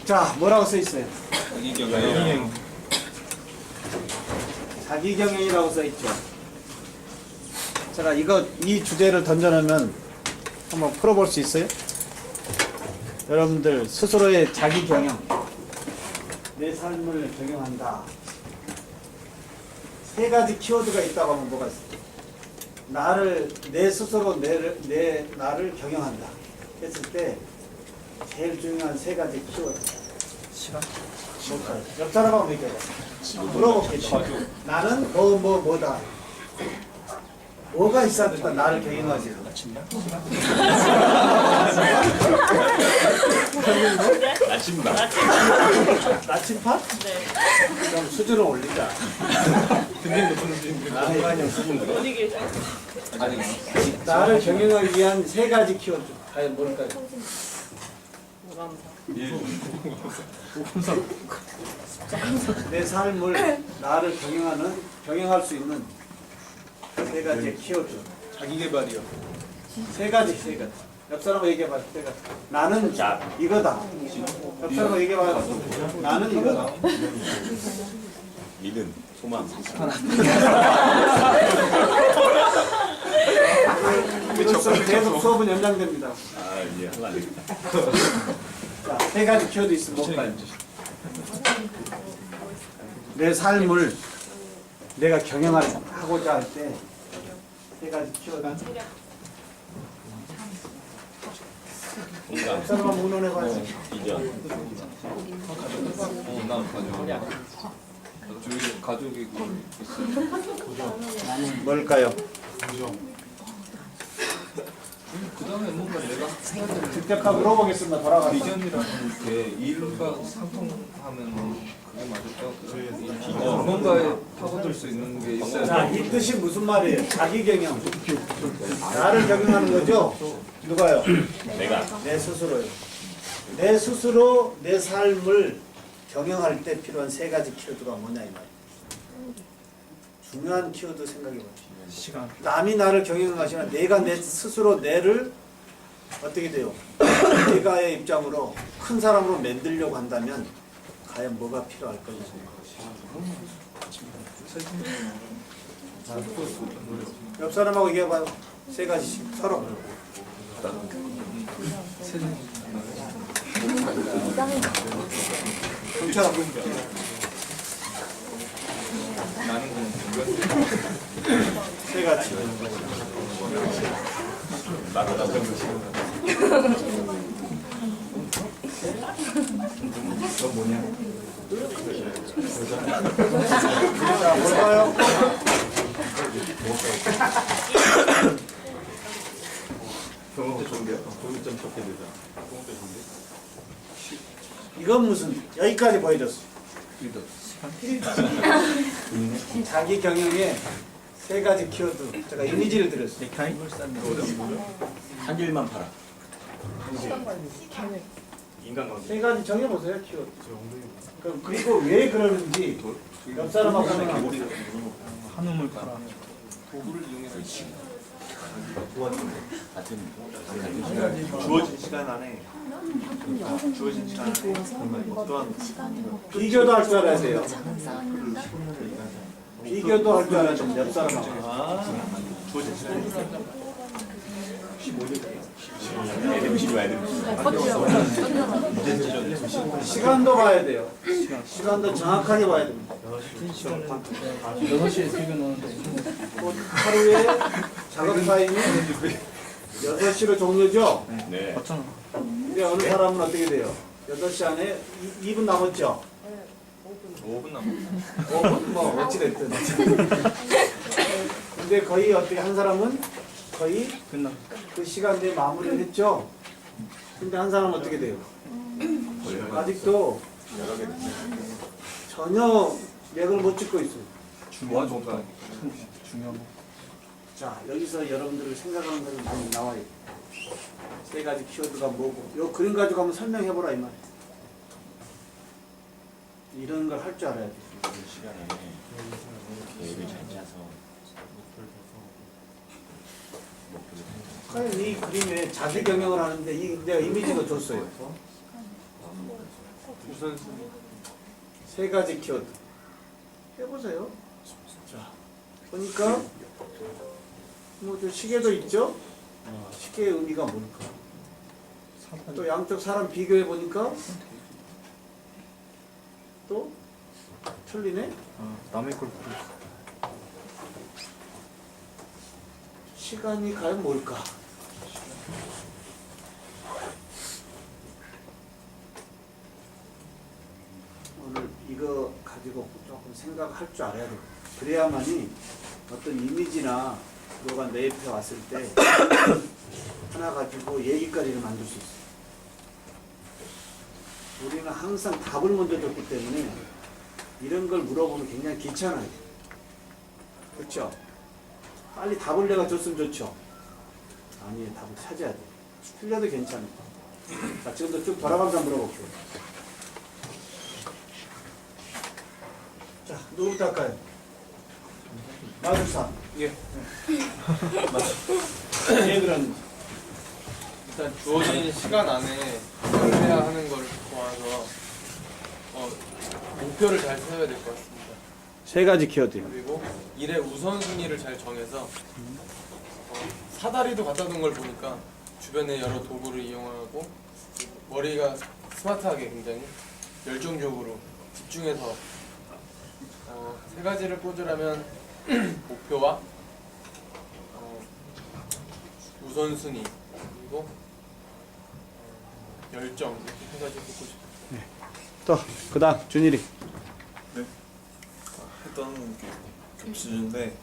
자, 뭐라고 써 있어요? 자기경영. 자기경영이라고 써 있죠. 제가 이 주제를 던져놓으면 한번 풀어볼 수 있어요? 여러분들 스스로의 자기경영, 내 삶을 경영한다. 세 가지 키워드가 있다고 하면 뭐가 있어요? 내 스스로 나를 경영한다 했을 때 제일 중요한 세 가지 키워드. 시간? 뭘까요? 옆 사람하고 얘기해봐. 물어볼게요. 나는 뭐다. 뭐가 있어야 일단 나를 경영하지? 아침이야? 아침밥. 나침반? 네. 그럼 수준을 올리자. 어디 계셔? 나를 경영하기 위한 세 가지 키워드. 과연 뭘까요? 무감사. 내 삶을 나를 경영할 수 있는 세 가지 키워드. 자기개발이요. 세 가지. 옆 사람 얘기해봐. 세 가지. 나는 이거다. 옆 사람 얘기해봐. 나는 이거다. 믿음, 소망. 이것은 계속 수업은 연장됩니다. 아, 이제 하면 안 되겠다. 자, 세 가지 키워드 있으면 뭘까요? 내 삶을 내가 경영하고자 할 때 세 가지 키워드. 공감, 사람만 의논해봐야지. 비전. 난 가족. 가족이 있어요. 뭘까요? 그 다음에 뭔가 내가 해야 될 직접 물어보겠습니다. 돌아가서. 비전이라는 게 일과 상통하면 그게 맞을까? 뭔가에 파고들 수 있는 게 있어야 자, 이 뜻이 무슨 말이에요? 자기 경영. 나를 경영하는 거죠? 누가요? 내가. 내 스스로요. 내 스스로 내 삶을 경영할 때 필요한 세 가지 키워드가 뭐냐 이 말이에요. 중요한 키워드 생각해봐요. 시간. 남이 나를 경영하시나 내가 내 스스로 내를 어떻게 돼요? 내가의 입장으로 큰 사람으로 만들려고 한다면 과연 뭐가 필요할 거냐. 옆 사람하고 얘기해봐요. 세 가지씩 서로. 경찰 나는 그냥 세 가지. 나도 자, 뭘까요? 이건 무슨 여기까지 보여줬어. 자기 경영의 세 가지 키워드. 제가 이미지를 드렸어요. 넥타이? 한 일만 팔아. 세 가지 정해보세요, 키워드. 그리고 왜 그러는지 옆 사람하고 상관없어요. 한우물 팔아. 도구를 이용해서 주어진 시간 안에 어떠한 비교도 할 줄 알아야 돼요. 비교도 할 줄 알아야 됩니다, 옆 사람하고. 주어진 시간에 시간도 봐야 돼요. 시간도 정확하게 봐야 됩니다. 6시에 퇴근하는데 하루에 작업 타임이 6시로 종료죠? 네. 맞잖아. 근데 어느 사람은 어떻게 돼요? 8시 안에 2분 남았죠? 5분 남았어. 5분? 뭐 어찌됐든. 근데 거의 어떻게 한 사람은 거의 끝나. 그 시간대에 마무리를 했죠? 근데 한 사람은 어떻게 돼요? 아직도 전혀 맥을 못 짚고 있어요. 중요한 건가? 중요한 거. 자, 여기서 여러분들이 생각하는 것은 많이 나와요. 세 가지 키워드가 뭐고, 요 그림 가지고 한번 설명해보라 이 말이에요. 이런 걸 할 줄 알아야 돼. 그 시간에 계획을 잘 짜서 과연 이 그림에 자기 경영을 하는데 내가 이미지가 줬어요. 우선순위. 세 가지 키워드 해보세요. 자, 보니까 뭐 저 시계도 있죠. 시계의 의미가 뭘까? 또 양쪽 사람 비교해 보니까 또 틀리네. 남의 걸 보고 시간이 과연 뭘까? 오늘 이거 가지고 조금 생각할 줄 알아야 돼. 그래야만이 어떤 이미지나 너가 내 옆에 왔을 때 하나 가지고 얘기거리를 만들 수 있어. 우리는 항상 답을 먼저 줬기 때문에 이런 걸 물어보면 굉장히 귀찮아요. 그렇죠? 빨리 답을 내가 줬으면 좋죠. 아니, 답을 찾아야 돼. 틀려도 괜찮아. 자, 지금도 쭉 돌아가면서 물어볼게요. 자, 누구부터 할까요? 마술사. 예. 얘들은 일단 주어진 시간 안에 뭘 해야 하는 걸 좋아해서 목표를 잘 세워야 될 것 같습니다. 세 가지 키워드요. 그리고 일의 우선순위를 잘 정해서 사다리도 갖다 놓은 걸 보니까 주변에 여러 도구를 이용하고 머리가 스마트하게 굉장히 열정적으로 집중해서 세 가지를 꽂으라면 목표와 우선순위 그리고 열정 이렇게 세 가지 꽂고 싶어요. 또, 그 다음, 준일이. 했던 게 겹치는데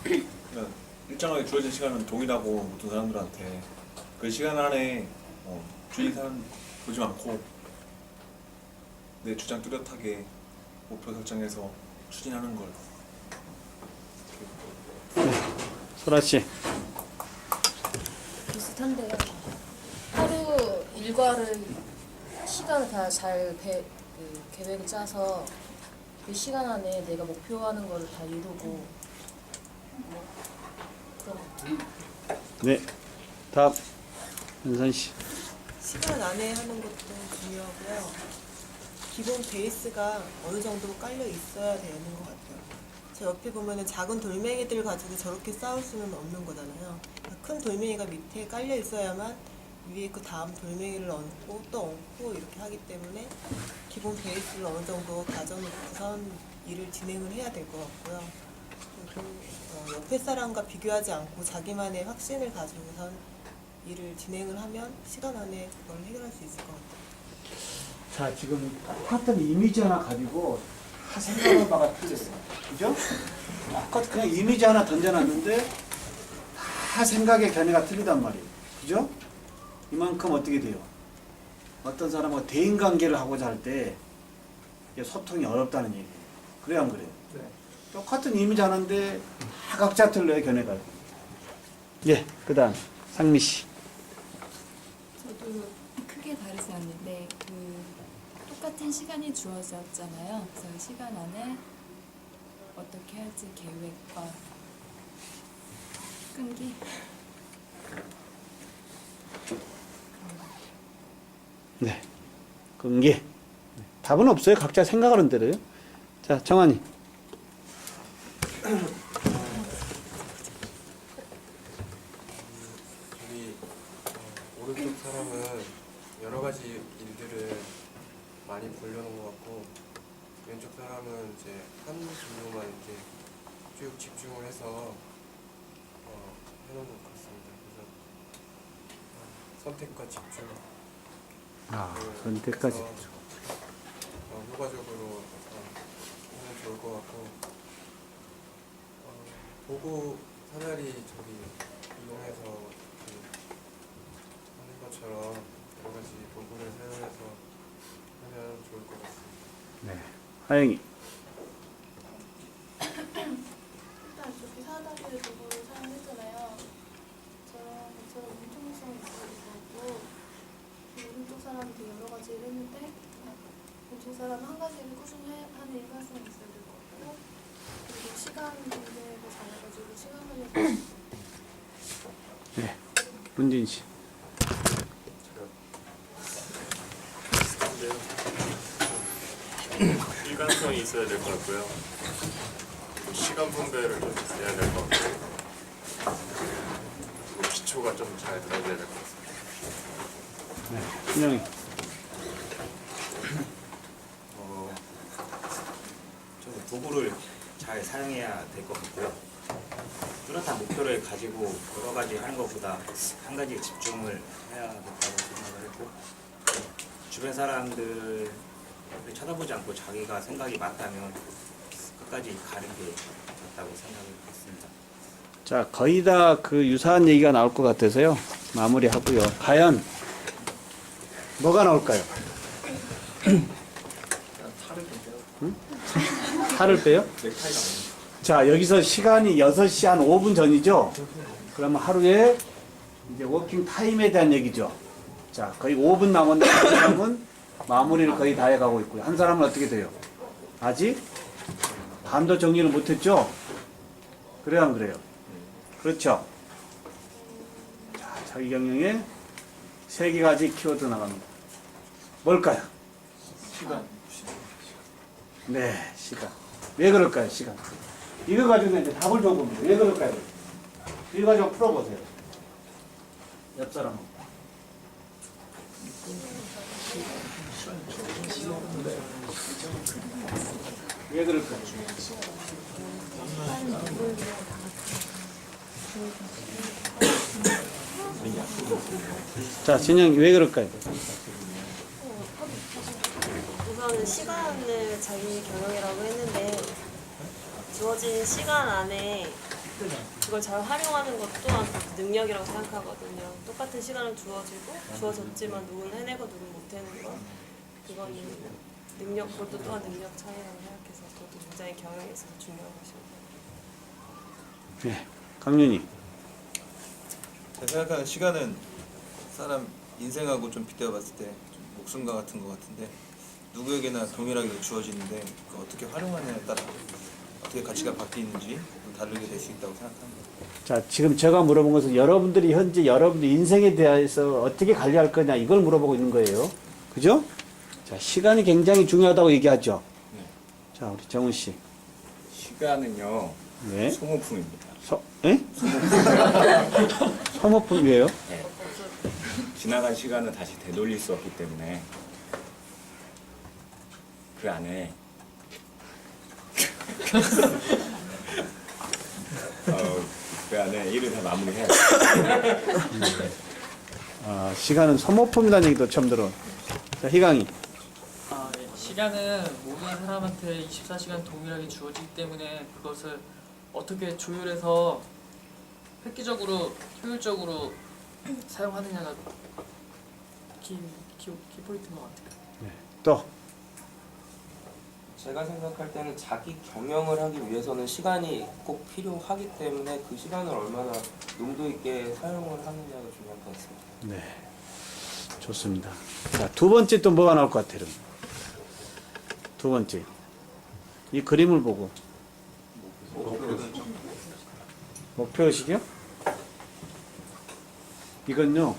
그러니까 일정하게 주어진 시간은 동일하고 모든 사람들한테 그 시간 안에 주위 사람 보지 않고 내 주장 뚜렷하게 목표 설정해서 추진하는 걸. 소라씨. 비슷한데요. 하루 일과를 시간을 다 잘 계획을 짜서 그 시간 안에 내가 목표하는 거를 다 이루고 뭐 그런 것 같아요. 네. 다음, 은선씨. 시간 안에 하는 것도 중요하고요. 기본 베이스가 어느 정도 깔려 있어야 되는 것 같아요. 저 옆에 보면은 작은 돌멩이들 가지고 저렇게 싸울 수는 없는 거잖아요. 큰 돌멩이가 밑에 깔려 있어야만 위에 그 다음 돌멩이를 얹고 또 얹고 이렇게 하기 때문에 기본 베이스를 어느 정도 다져놓고선 일을 진행을 해야 될 것 같고요. 그리고 옆에 사람과 비교하지 않고 자기만의 확신을 가지고선 일을 진행을 하면 시간 안에 그걸 해결할 수 있을 것 같아요. 자, 지금 똑같은 이미지 하나 가지고 다 생각하는 바가 틀렸어요. 그죠? 똑같은 그냥 이미지 하나 던져놨는데 다 생각의 견해가 틀리단 말이에요. 그죠? 이만큼 어떻게 돼요? 어떤 사람과 대인관계를 하고자 할 때 소통이 어렵다는 얘기예요. 그래요, 안 그래요? 네. 똑같은 이미지 하나인데 다 각자 틀려요, 견해가. 예, 그 다음 상미 씨. 저도 크게 다르지 않는데 똑같은 시간이 주어졌잖아요. 그래서 그 시간 안에 어떻게 할지 계획과 끈기 네, 끈기. 답은 없어요. 각자 생각하는 대로요. 자, 정환이. 저기 오른쪽 사람은 여러 가지 일들을 많이 벌려놓은 것 같고 왼쪽 사람은 이제 한 분야만 이렇게 쭉 집중을 해서 해놓은 것 같습니다. 그래서 선택과 집중. 선택까지. 효과적으로 하면 좋을 것 같고 보고 사다리 저기 이용해서 하는 것처럼 여러 가지 도구를 사용해서 하면 좋을 것 같습니다. 네, 하영이. 일단 저기 사다리를 도구를 사용했잖아요. 저처럼 융통성이 있어야 될 것 같고 오른쪽 사람도 여러 가지 를 했는데 왼쪽 사람은 한 가지를 꾸준히 하는 일관성이 있어야 될 것 같고 그리고 시간 분배를 잘해가지고 시간 관리를 네, 문진 씨. 제가 비슷한데요. 일관성이 있어야 될 것 같고요. 그리고 시간 분배를 좀 해야 될 것 같고, 그리고 기초가 좀 잘 들어가야 될 것 같습니다. 네, 신영이. 좀 도구를 잘 사용해야 될 것 같고요. 뚜렷한 목표를 가지고 여러 가지 하는 것보다 한 가지에 집중을 해야 된다고 생각을 했고, 주변 사람들을 쳐다보지 않고 자기가 생각이 맞다면 끝까지 가는 게 맞다고 생각을 했습니다. 자, 거의 다 그 유사한 얘기가 나올 것 같아서요. 마무리하고요. 과연 뭐가 나올까요? 살을 빼요? 자, 여기서 시간이 6시 한 5분 전이죠? 그러면 하루에 이제 워킹 타임에 대한 얘기죠. 자, 거의 5분 남았는데 한 사람은 마무리를 거의 다 해가고 있고요. 한 사람은 어떻게 돼요? 아직 반도 정리를 못했죠? 그래요, 안 그래요? 그렇죠? 자, 자기 경영에 3가지 키워드 나갑니다. 뭘까요? 시간. 네, 시간. 왜 그럴까요, 시간? 이거 가지고 이제 답을 줘 봅니다. 왜 그럴까요? 이거 가지고 풀어보세요. 옆 사람은. 왜 그럴까요? 자, 진영이 왜 그럴까요? 우선은 시간을 자기 경영이라고 했는데 주어진 시간 안에 그걸 잘 활용하는 것 또한 능력이라고 생각하거든요. 똑같은 시간을 주어졌지만 누구는 해내고 누구는 못해내는 거, 그건 능력, 그것도 또한 능력 차이라고 생각해서 그것도 굉장히 경영에 있어서 중요한 것입니다. 네, 강윤이. 제가 생각하는 시간은 사람 인생하고 좀 빗대어 봤을 때 좀 목숨과 같은 것 같은데, 누구에게나 동일하게 주어지는데 그 어떻게 활용하느냐에 따라 어떻게 가치가 바뀌는지 다르게 될 수 있다고 생각합니다. 자, 지금 제가 물어본 것은 여러분들이 현재 여러분들 인생에 대해서 어떻게 관리할 거냐 이걸 물어보고 있는 거예요. 그죠? 자, 시간이 굉장히 중요하다고 얘기하죠. 네. 자, 우리 정훈 씨. 시간은요, 네. 소모품입니다. 예? 소모품이에요? 네. 지나간 시간은 다시 되돌릴 수 없기 때문에 그 안에 그 안에 일을 다 마무리해야 돼요. 아, 시간은 소모품이라는 얘기도 처음 들어. 자, 희강이. 시간은 모든 사람한테 24시간 동일하게 주어지기 때문에 그것을 어떻게 조율해서 획기적으로 효율적으로 사용하느냐가 키포인트인 것 같아요. 네. 또. 제가 생각할 때는 자기 경영을 하기 위해서는 시간이 꼭 필요하기 때문에 그 시간을 얼마나 용도 있게 사용을 하느냐가 중요한 것 같습니다. 네. 좋습니다. 자, 두 번째 또 뭐가 나올 것 같아요? 두 번째. 이 그림을 보고. 목표의식이요? 이건요,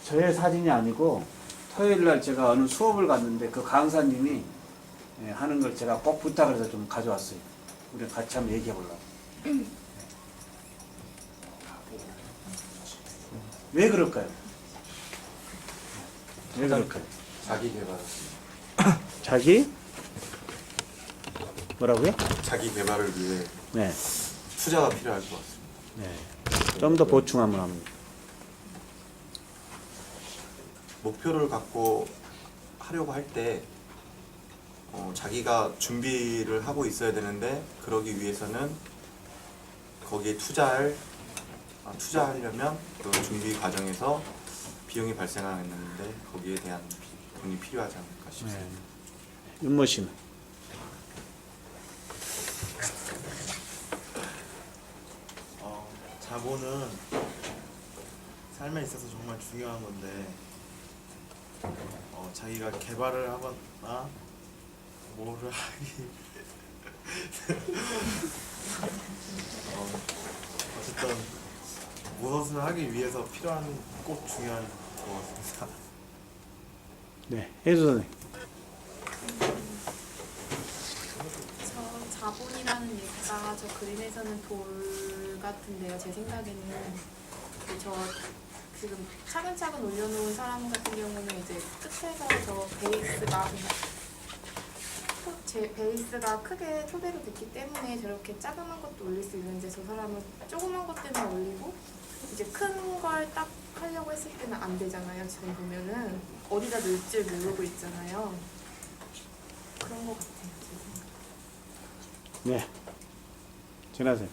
저의 사진이 아니고 토요일 날 제가 어느 수업을 갔는데 그 강사님이 하는 걸 제가 꼭 부탁을 해서 좀 가져왔어요. 우리 같이 한번 얘기해 보려고. 왜 그럴까요? 왜 그럴까요? 자기 개발. 자기? 뭐라고요? 자기 개발을 위해 네. 투자가 필요할 것 같습니다. 네. 좀 더 보충하면 합니다. 목표를 갖고 하려고 할 때 자기가 준비를 하고 있어야 되는데 그러기 위해서는 거기에 투자하려면 그 준비 과정에서 비용이 발생하는데 거기에 대한 돈이 필요하지 않을까 싶습니다. 네. 윤모 씨는? 자본은 삶에 있어서 정말 중요한 건데 자기가 개발을 하거나 뭐를 하기 어쨌든 무엇을 하기 위해서 필요한 꼭 중요한 것 같습니다. 네, 혜주 선생님. 자본이라는 얘기가 저 그림에서는 돌 같은데요. 제 생각에는 근데 저 지금 차근차근 올려놓은 사람 같은 경우는 이제 끝에서 저 베이스가 제 베이스가 크게 토대로 됐기 때문에 저렇게 자그만 것도 올릴 수 있는데 저 사람은 조그만 것 때문에 올리고 이제 큰 걸 딱 하려고 했을 때는 안 되잖아요. 지금 보면은 어디다 넣을지 모르고 있잖아요. 그런 것 같아요. 제 생각. 네. 지나세요.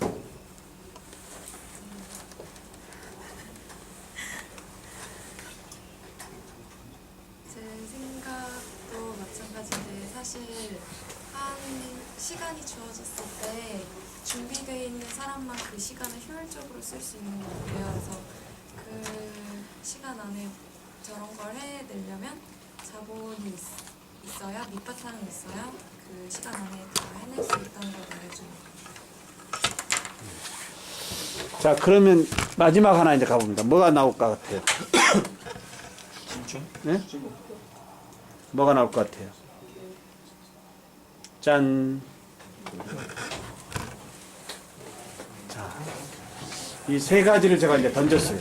제 생각도 마찬가지인데 사실 한 시간이 주어졌을 때 준비되어 있는 사람만 그 시간을 효율적으로 쓸 수 있는 것 같아요. 그래서 그 시간 안에 저런 걸 해내려면 자본이 있어야 밑바탕이 있어야 그 시간 안에 다 해낼 수 있다는 걸 말해주는 거예요. 자, 그러면 마지막 하나 이제 가봅니다. 뭐가 나올 것 같아요? 네? 뭐가 나올 것 같아요? 짠. 자, 이 세 가지를 제가 이제 던졌어요.